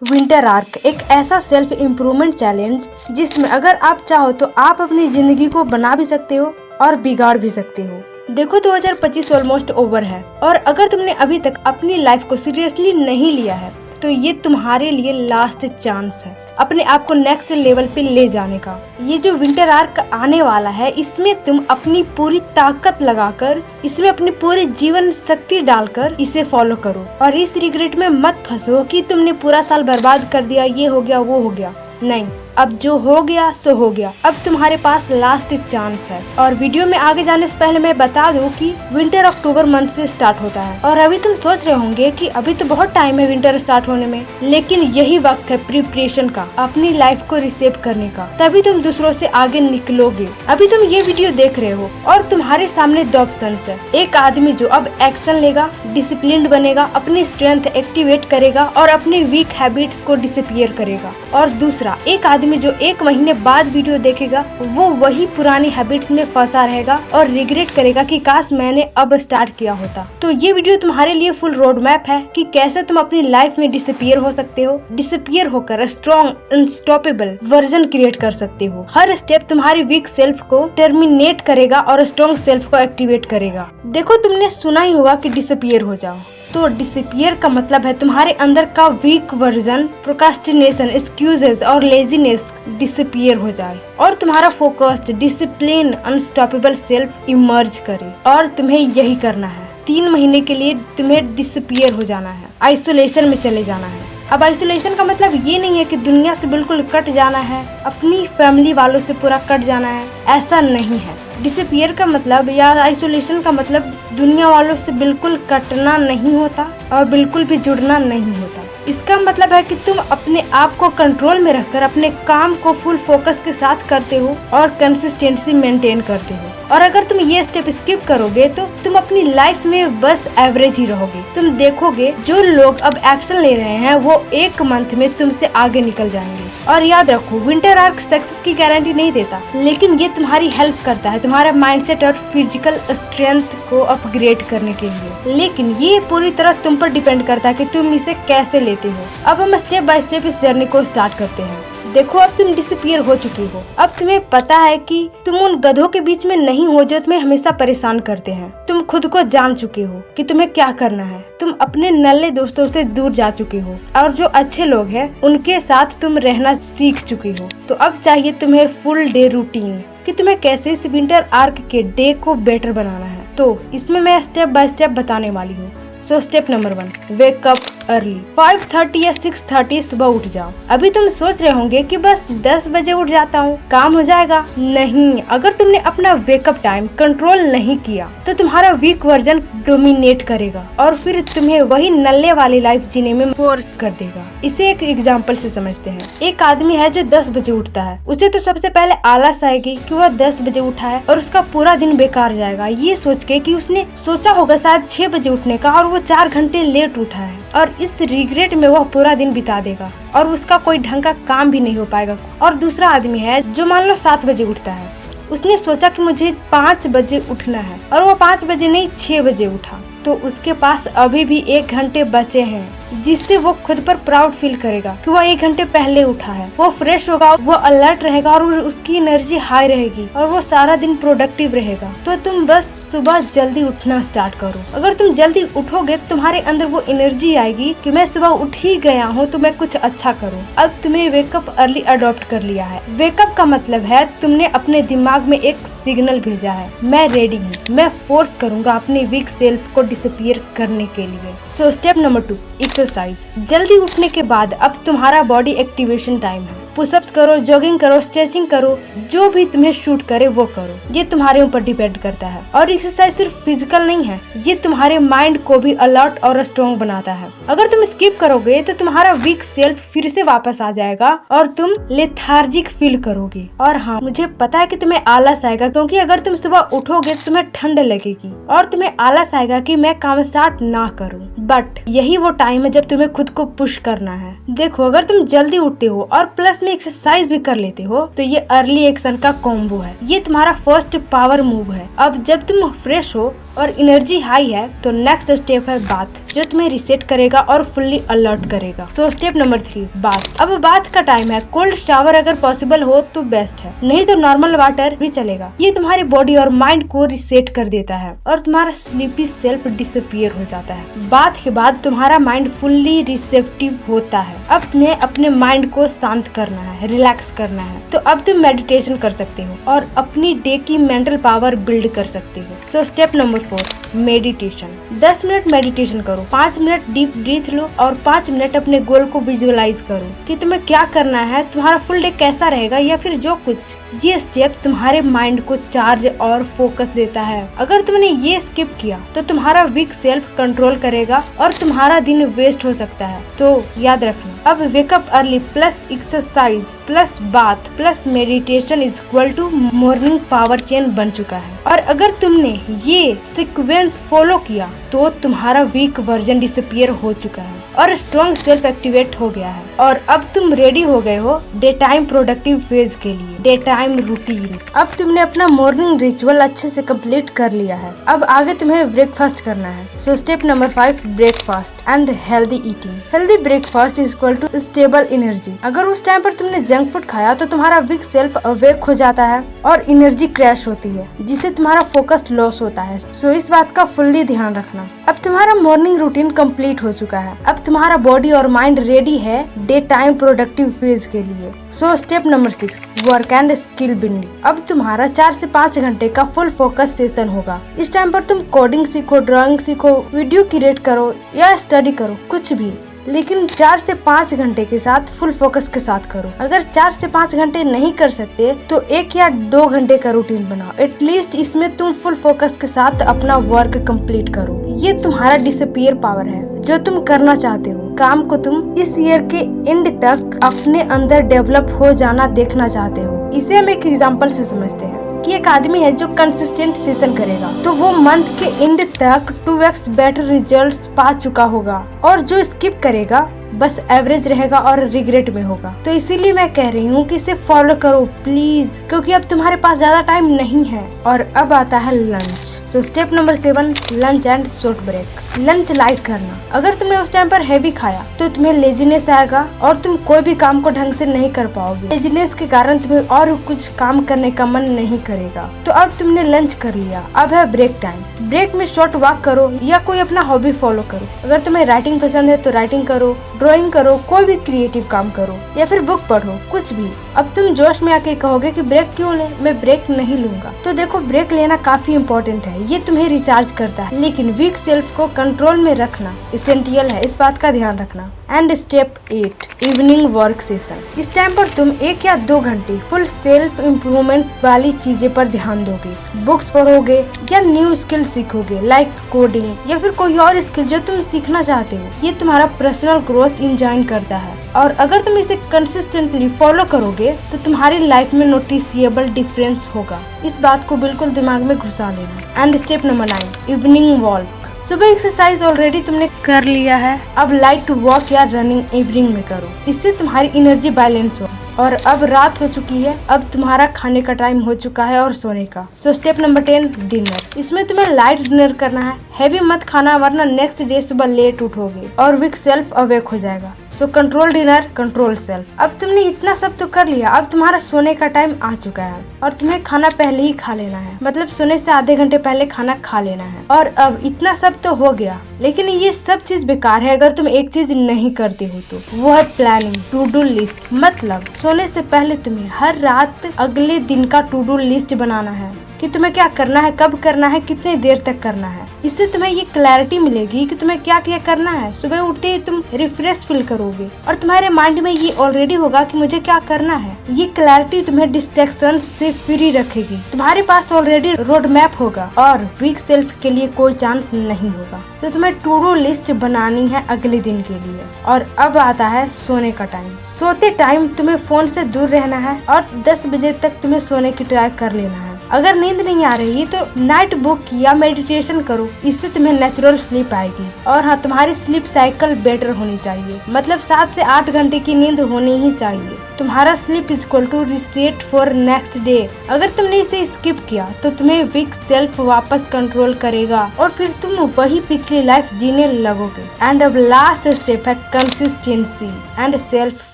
Winter arc एक ऐसा self improvement challenge जिसमें अगर आप चाहो तो आप अपनी जिंदगी को बना भी सकते हो और बिगाड़ भी सकते हो। देखो 2025 ऑलमोस्ट ओवर है और अगर तुमने अभी तक अपनी लाइफ को सीरियसली नहीं लिया है तो ये तुम्हारे लिए लास्ट चांस है अपने आप को नेक्स्ट लेवल पे ले जाने का। ये जो विंटर आर्क आने वाला है इसमें तुम अपनी पूरी ताकत लगाकर, इसमें अपनी पूरी जीवन शक्ति डालकर इसे फॉलो करो और इस रिग्रेट में मत फंसो कि तुमने पूरा साल बर्बाद कर दिया, ये हो गया वो हो गया। नहीं, अब जो हो गया सो हो गया। अब तुम्हारे पास लास्ट चांस है। और वीडियो में आगे जाने से पहले मैं बता दूं कि विंटर अक्टूबर मंथ से स्टार्ट होता है और अभी तुम सोच रहे होंगे कि अभी तो बहुत टाइम है विंटर स्टार्ट होने में, लेकिन यही वक्त है प्रिपरेशन का, अपनी लाइफ को रिसेप करने का, तभी तुम दूसरों से आगे निकलोगे। अभी तुम ये वीडियो देख रहे हो और तुम्हारे सामने दो ऑप्शन है। एक आदमी जो अब एक्शन लेगा, डिसिप्लिन्ड बनेगा, अपनी स्ट्रेंथ एक्टिवेट करेगा और अपने वीक हैबिट्स को डिसअपियर करेगा, और दूसरा एक आदमी जो 1 महीने बाद वीडियो देखेगा वो वही पुरानी हैबिट्स में फंसा रहेगा और रिग्रेट करेगा कि काश मैंने अब स्टार्ट किया होता। तो ये वीडियो तुम्हारे लिए फुल रोड मैप है कि कैसे तुम अपनी लाइफ में डिसअपियर हो सकते हो, डिसअपियर होकर स्ट्रॉन्ग अनस्टॉपेबल वर्जन क्रिएट कर सकते हो। हर स्टेप तुम्हारी वीक सेल्फ को टर्मिनेट करेगा और स्ट्रॉन्ग सेल्फ को एक्टिवेट करेगा। देखो तुमने सुना ही होगा कि डिसअपियर हो जाओ, तो डिसअपियर का मतलब है तुम्हारे अंदर का वीक वर्जन, प्रोक्रास्टिनेशन, एक्सक्यूजेस और लेजीनेस डिसअपियर हो जाए और तुम्हारा focused, discipline, unstoppable self emerge करे। और तुम्हें यही करना है। 3 महीने के लिए तुम्हें डिसअपियर हो जाना है, आइसोलेशन में चले जाना है। अब आइसोलेशन का मतलब ये नहीं है कि दुनिया से बिल्कुल कट जाना है, अपनी फैमिली वालों से पूरा कट जाना है, ऐसा नहीं है। डिसअपियर का मतलब या आइसोलेशन का मतलब दुनिया वालों से बिल्कुल कटना नहीं होता और बिल्कुल भी जुड़ना नहीं होता। इसका मतलब है कि तुम अपने आप को कंट्रोल में रखकर अपने काम को फुल फोकस के साथ करते हो और कंसिस्टेंसी मेंटेन करते हो। और अगर तुम ये स्टेप स्किप करोगे तो तुम अपनी लाइफ में बस एवरेज ही रहोगे। तुम देखोगे जो लोग अब एक्शन ले रहे हैं वो 1 मंथ में तुमसे आगे निकल जाएंगे। और याद रखो, विंटर आर्क सक्सेस की गारंटी नहीं देता, लेकिन ये तुम्हारी हेल्प करता है तुम्हारा माइंडसेट और फिजिकल स्ट्रेंथ को अपग्रेड करने के लिए। लेकिन ये पूरी तरह तुम पर डिपेंड करता है कि तुम इसे कैसे लेते हो। अब हम स्टेप बाय स्टेप इस जर्नी को स्टार्ट करते हैं। देखो अब तुम डिसअपियर हो चुकी हो। अब तुम्हें पता है कि तुम उन गधों के बीच में नहीं हो जो तुम्हें हमेशा परेशान करते हैं। तुम खुद को जान चुके हो कि तुम्हें क्या करना है। तुम अपने नल्ले दोस्तों से दूर जा चुके हो और जो अच्छे लोग हैं उनके साथ तुम रहना सीख चुकी हो। तो अब चाहिए तुम्हें फुल डे रूटीन कि तुम्हें कैसे इस विंटर आर्क के डे को बेटर बनाना है। तो इसमें मैं स्टेप बाय स्टेप बताने वाली हूँ। सो step number 1, wake up early. 5:30 या 6:30 सुबह उठ जाओ। अभी तुम सोच रहे होंगे कि बस 10 बजे उठ जाता हूँ, काम हो जाएगा। नहीं, अगर तुमने अपना वेकअप टाइम कंट्रोल नहीं किया तो तुम्हारा वीक वर्जन डोमिनेट करेगा और फिर तुम्हें वही नल्ले वाली लाइफ जीने में फोर्स कर देगा। इसे एक एग्जाम्पल से समझते हैं। एक आदमी है जो 10 बजे उठता है। उसे तो सबसे पहले आलस आएगी कि वह 10 बजे उठा है और उसका पूरा दिन बेकार जाएगा, ये सोच के कि उसने सोचा होगा शायद 6 बजे उठने का और वो 4 घंटे लेट उठा है, और इस रिग्रेट में वह पूरा दिन बिता देगा और उसका कोई ढंग का काम भी नहीं हो पाएगा। और दूसरा आदमी है जो मान लो 7 बजे उठता है। उसने सोचा कि मुझे 5 बजे उठना है और वो 5 बजे नहीं 6 बजे उठा, तो उसके पास अभी भी 1 घंटे बचे हैं, जिससे वो खुद पर प्राउड फील करेगा कि वो 1 घंटे पहले उठा है। वो फ्रेश होगा, वो अलर्ट रहेगा और उसकी एनर्जी हाई रहेगी और वो सारा दिन प्रोडक्टिव रहेगा। तो तुम बस सुबह जल्दी उठना स्टार्ट करो। अगर तुम जल्दी उठोगे तो तुम्हारे अंदर वो एनर्जी आएगी कि मैं सुबह उठ ही गया हूँ तो मैं कुछ अच्छा करूँ। अब तुम्हें वेकअप अर्ली अडॉप्ट कर लिया है। वेकअप का मतलब है तुमने अपने दिमाग में एक सिग्नल भेजा है, मैं रेडी हूँ, मैं फोर्स करूंगा अपने वीक सेल्फ को डिसअपियर करने के लिए। सो स्टेप नंबर 2, एक्सरसाइज। जल्दी उठने के बाद अब तुम्हारा बॉडी एक्टिवेशन टाइम है। पुशअप्स करो, जॉगिंग करो, स्ट्रेचिंग करो, जो भी तुम्हें शूट करे वो करो। ये तुम्हारे ऊपर डिपेंड करता है। और एक्सरसाइज सिर्फ फिजिकल नहीं है, ये तुम्हारे माइंड को भी अलर्ट और स्ट्रॉन्ग बनाता है। अगर तुम स्किप करोगे तो तुम्हारा वीक सेल्फ फिर से वापस आ जाएगा और तुम लेथार्जिक फील करोगे। और हाँ, मुझे पता है कि तुम्हें आलस आएगा, क्योंकि अगर तुम सुबह उठोगे तो तुम्हें ठंड लगेगी और तुम्हें आलस आएगा कि मैं काम स्टार्ट ना करूँ। बट यही वो टाइम है जब तुम्हें खुद को पुश करना है। देखो, अगर तुम जल्दी उठते हो और प्लस साथ में एक्सरसाइज भी कर लेते हो तो ये अर्ली एक्शन का कॉम्बो है। ये तुम्हारा फर्स्ट पावर मूव है। अब जब तुम फ्रेश हो और एनर्जी हाई है तो नेक्स्ट स्टेप है बाथ, जो तुम्हें रिसेट करेगा और फुल्ली अलर्ट करेगा। सो स्टेप नंबर 3 बाथ। अब बाथ का टाइम है। कोल्ड शावर अगर पॉसिबल हो तो बेस्ट है, नहीं तो नॉर्मल वाटर भी चलेगा। ये तुम्हारी बॉडी और माइंड को रिसेट कर देता है और तुम्हारा स्लीपी सेल्फ डिसअपियर हो जाता है। बाथ के बाद तुम्हारा माइंड फुल्ली रिसेप्टिव होता है। अब तुम्हें अपने माइंड को शांत करना है, रिलैक्स करना है। तो अब तुम मेडिटेशन कर सकते हो और अपनी डे की मेंटल पावर बिल्ड कर सकते हो। सो step number 4 meditation. 10 minute meditation करो, 5 मिनट डीप ब्रीथ लो और 5 मिनट अपने गोल को विजुअलाइज करो कि तुम्हें क्या करना है, तुम्हारा फुल डे कैसा रहेगा या फिर जो कुछ। ये स्टेप तुम्हारे माइंड को चार्ज और फोकस देता है। अगर तुमने ये स्किप किया तो तुम्हारा वीक सेल्फ कंट्रोल करेगा और तुम्हारा दिन वेस्ट हो सकता है। सो याद रखना, अब wake up early plus exercise plus bath plus meditation is equal to morning power chain बन चुका है। और अगर तुमने ये सीक्वेंस फॉलो किया तो तुम्हारा वीक वर्जन डिसअपियर हो चुका है और स्ट्रॉन्ग सेल्फ एक्टिवेट हो गया है और अब तुम रेडी हो गए हो डे टाइम प्रोडक्टिव फेज के लिए, डे टाइम रूटीन। अब तुमने अपना मॉर्निंग रिचुअल अच्छे से कंप्लीट कर लिया है। अब आगे तुम्हें ब्रेकफास्ट करना है। So step number 5 breakfast and healthy eating. Healthy breakfast is equal to stable energy. अगर उस टाइम पर तुमने जंक फूड खाया तो तुम्हारा वीक सेल्फ अवेक हो जाता है और एनर्जी क्रैश होती है, जिससे तुम्हारा फोकस लॉस होता है। सो इस बात का फुल्ली ध्यान रखना। अब तुम्हारा मॉर्निंग रूटीन कंप्लीट हो चुका है। अब तुम्हारा बॉडी और माइंड रेडी है डे टाइम प्रोडक्टिव फेज के लिए। सो step number 6 work and skill building. अब तुम्हारा 4 से 5 घंटे का फुल फोकस सेशन होगा। इस टाइम पर तुम कोडिंग सीखो, ड्राइंग सीखो, वीडियो क्रिएट करो या स्टडी करो, कुछ भी, लेकिन 4 से 5 घंटे के साथ फुल फोकस के साथ करो। अगर 4 से 5 घंटे नहीं कर सकते तो 1 या 2 घंटे का रूटीन बनाओ। एटलीस्ट इसमें तुम फुल फोकस के साथ अपना वर्क कंप्लीट करो। ये तुम्हारा डिसअपियर पावर है जो तुम करना चाहते हो। काम को तुम इस ईयर के एंड तक अपने अंदर डेवलप हो जाना देखना चाहते हो। इसे हम एक एग्जांपल से समझते हैं कि एक आदमी है जो कंसिस्टेंट सेशन करेगा तो वो मंथ के एंड तक 2x बेटर रिजल्ट्स पा चुका होगा, और जो स्किप करेगा बस एवरेज रहेगा और रिग्रेट में होगा। तो इसीलिए मैं कह रही हूँ कि इसे फॉलो करो प्लीज, क्योंकि अब तुम्हारे पास ज्यादा टाइम नहीं है। और अब आता है lunch. So step number 7 lunch and short break. Lunch light करना। अगर तुमने उस टाइम पर हैवी खाया तो तुम्हें लेजीनेस आएगा और तुम कोई भी काम को ढंग से नहीं कर पाओगे। लेजीनेस के कारण तुम्हें और कुछ काम करने का मन नहीं करेगा। तो अब तुमने लंच कर लिया, अब है ब्रेक टाइम। ब्रेक में शॉर्ट वॉक करो या कोई अपना हॉबी फॉलो करो। अगर तुम्हें राइटिंग पसंद है तो राइटिंग करो, ड्राइंग करो, कोई भी क्रिएटिव काम करो या फिर बुक पढ़ो, कुछ भी। अब तुम जोश में आके कहोगे कि ब्रेक क्यों ले, मैं ब्रेक नहीं लूंगा। तो देखो, ब्रेक लेना काफी इम्पोर्टेंट है, ये तुम्हें रिचार्ज करता है, लेकिन वीक सेल्फ को कंट्रोल में रखना एसेंशियल है, इस बात का ध्यान रखना। And step 8 evening work session. इस टाइम पर तुम 1 या 2 घंटे फुल सेल्फ इम्प्रूवमेंट वाली चीजें पर ध्यान दोगे। बुक्स पढ़ोगे या न्यू स्किल सीखोगे, लाइक कोडिंग या फिर कोई और स्किल जो तुम सीखना चाहते हो। ये तुम्हारा पर्सनल ग्रोथ इंजॉय करता है और अगर तुम इसे कंसिस्टेंटली फॉलो करोगे तो तुम्हारी लाइफ में नोटिसिएबल डिफरेंस होगा। इस बात को बिल्कुल दिमाग में घुसा लेना। And step number 9 evening walk. सुबह एक्सरसाइज ऑलरेडी तुमने कर लिया है, अब लाइट वॉक या रनिंग इवनिंग में करो, इससे तुम्हारी एनर्जी बैलेंस हो। और अब रात हो चुकी है, अब तुम्हारा खाने का टाइम हो चुका है और सोने का। सो स्टेप नंबर 10 डिनर। इसमें तुम्हें लाइट डिनर करना है, हैवी मत खाना वरना नेक्स्ट डे सुबह लेट उठोगे और वीक सेल्फ अवेक हो जाएगा। So control dinner, control self. अब तुमने इतना सब तो कर लिया, अब तुम्हारा सोने का टाइम आ चुका है और तुम्हें खाना पहले ही खा लेना है, मतलब सोने से आधे घंटे पहले खाना खा लेना है। और अब इतना सब तो हो गया, लेकिन ये सब चीज बेकार है अगर तुम एक चीज नहीं करते हो तो, वो है प्लानिंग, टू डू लिस्ट। मतलब सोने से पहले तुम्हें हर रात अगले दिन का टू डू लिस्ट बनाना है कि तुम्हें क्या करना है, कब करना है, कितने देर तक करना है। इससे तुम्हें ये क्लैरिटी मिलेगी कि तुम्हें क्या क्या करना है। सुबह उठते ही तुम रिफ्रेश फील करोगे और तुम्हारे माइंड में ये ऑलरेडी होगा कि मुझे क्या करना है। ये क्लैरिटी तुम्हें डिस्ट्रैक्शन से फ्री रखेगी। तुम्हारे पास ऑलरेडी रोड मैप होगा और वीक सेल्फ के लिए कोई चांस नहीं होगा। तो तुम्हें टू डू लिस्ट बनानी है अगले दिन के लिए। और अब आता है सोने का टाइम। सोते टाइम तुम्हें फोन से दूर रहना है और 10 बजे तक तुम्हें सोने की ट्राई कर लेना है। अगर नींद नहीं आ रही तो नाइट बुक या मेडिटेशन करो, इससे तुम्हें नेचुरल स्लीप आएगी। और हाँ, तुम्हारी स्लीप साइकिल बेटर होनी चाहिए, मतलब 7 से 8 घंटे की नींद होनी ही चाहिए। तुम्हारा sleep is equal to reset for next day. अगर तुमने इसे स्किप किया तो तुम्हें वीक सेल्फ वापस कंट्रोल करेगा और फिर तुम वही पिछली लाइफ जीने लगोगे। एंड अब लास्ट स्टेप है कंसिस्टेंसी एंड सेल्फ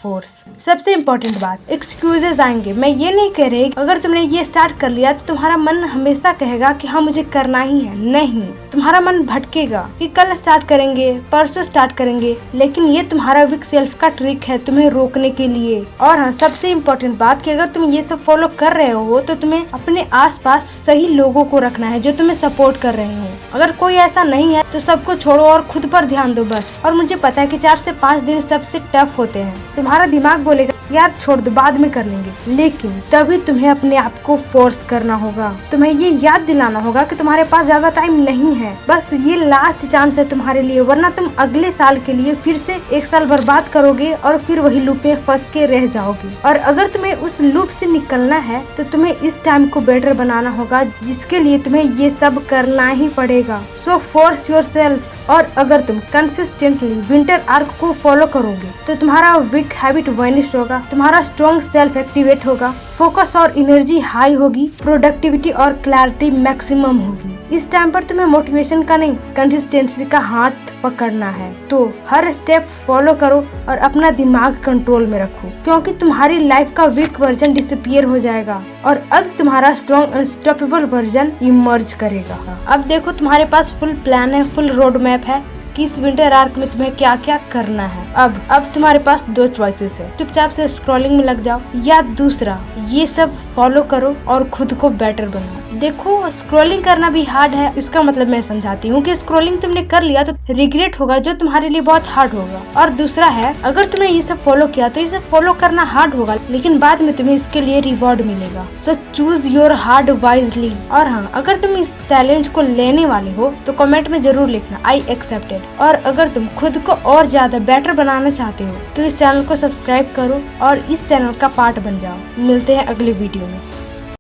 फोर्स। सबसे इम्पोर्टेंट बात, एक्सक्यूजेस आएंगे। मैं ये नहीं कह रही अगर तुमने ये स्टार्ट कर लिया तो तुम्हारा मन हमेशा कहेगा कि हाँ मुझे करना ही है। नहीं, तुम्हारा मन भटकेगा कि कल स्टार्ट करेंगे, परसों स्टार्ट करेंगे, लेकिन ये तुम्हारा वीक सेल्फ का ट्रिक है तुम्हें रोकने के लिए। और हाँ, सबसे इम्पोर्टेंट बात कि अगर तुम ये सब फॉलो कर रहे हो तो तुम्हें अपने आसपास सही लोगों को रखना है जो तुम्हें सपोर्ट कर रहे हो। अगर कोई ऐसा नहीं है तो सबको छोड़ो और खुद पर ध्यान दो बस। और मुझे पता है कि 4 से 5 दिन सबसे टफ होते हैं। तुम्हारा दिमाग बोलेगा यार छोड़ दो, बाद में कर लेंगे, लेकिन तभी तुम्हें अपने आप को फोर्स करना होगा। तुम्हें ये याद दिलाना होगा कि तुम्हारे पास ज्यादा टाइम नहीं है, बस ये लास्ट चांस है तुम्हारे लिए, वरना तुम अगले साल के लिए फिर से 1 साल बर्बाद करोगे और फिर वही लूप में फंस के रह जाओगे। और अगर तुम्हें उस लूप से निकलना है तो तुम्हें इस टाइम को बेटर बनाना होगा, जिसके लिए तुम्हें ये सब करना ही पड़ेगा। So force yourself. और अगर तुम कंसिस्टेंटली विंटर आर्क को फॉलो करोगे तो तुम्हारा वीक हैबिट वैनिश होगा, तुम्हारा स्ट्रॉन्ग सेल्फ एक्टिवेट होगा, फोकस और एनर्जी हाई होगी, प्रोडक्टिविटी और क्लैरिटी मैक्सिमम होगी। इस टाइम पर तुम्हें मोटिवेशन का नहीं, कंसिस्टेंसी का हाथ पकड़ना है। तो हर स्टेप फॉलो करो और अपना दिमाग कंट्रोल में रखो, क्योंकि तुम्हारी लाइफ का वीक वर्जन डिसअपियर हो जाएगा और अब तुम्हारा स्ट्रॉन्ग अनस्टॉपेबल वर्जन इमर्ज करेगा। अब देखो तुम्हारे पास फुल प्लान है, फुल रोड मैप है कि इस विंटर आर्क में तुम्हें क्या क्या करना है। अब तुम्हारे पास 2 चॉइसेस है, चुपचाप से स्क्रॉलिंग में लग जाओ या दूसरा ये सब फॉलो करो और खुद को बेटर बनाओ। देखो स्क्रॉलिंग करना भी हार्ड है, इसका मतलब मैं समझाती हूँ कि स्क्रॉलिंग तुमने कर लिया तो रिग्रेट होगा जो तुम्हारे लिए बहुत हार्ड होगा। और दूसरा है अगर तुमने ये सब फॉलो किया तो ये सब फॉलो करना हार्ड होगा, लेकिन बाद में तुम्हें इसके लिए रिवॉर्ड मिलेगा। So choose your hard wisely. और हाँ, अगर तुम इस चैलेंज को लेने वाले हो तो कमेंट में जरूर लिखना आई एक्सेप्टेड। और अगर तुम खुद को और ज्यादा बेटर बनाना चाहते हो तो इस चैनल को सब्सक्राइब करो और इस चैनल का पार्ट बन जाओ। मिलते हैं अगली वीडियो में।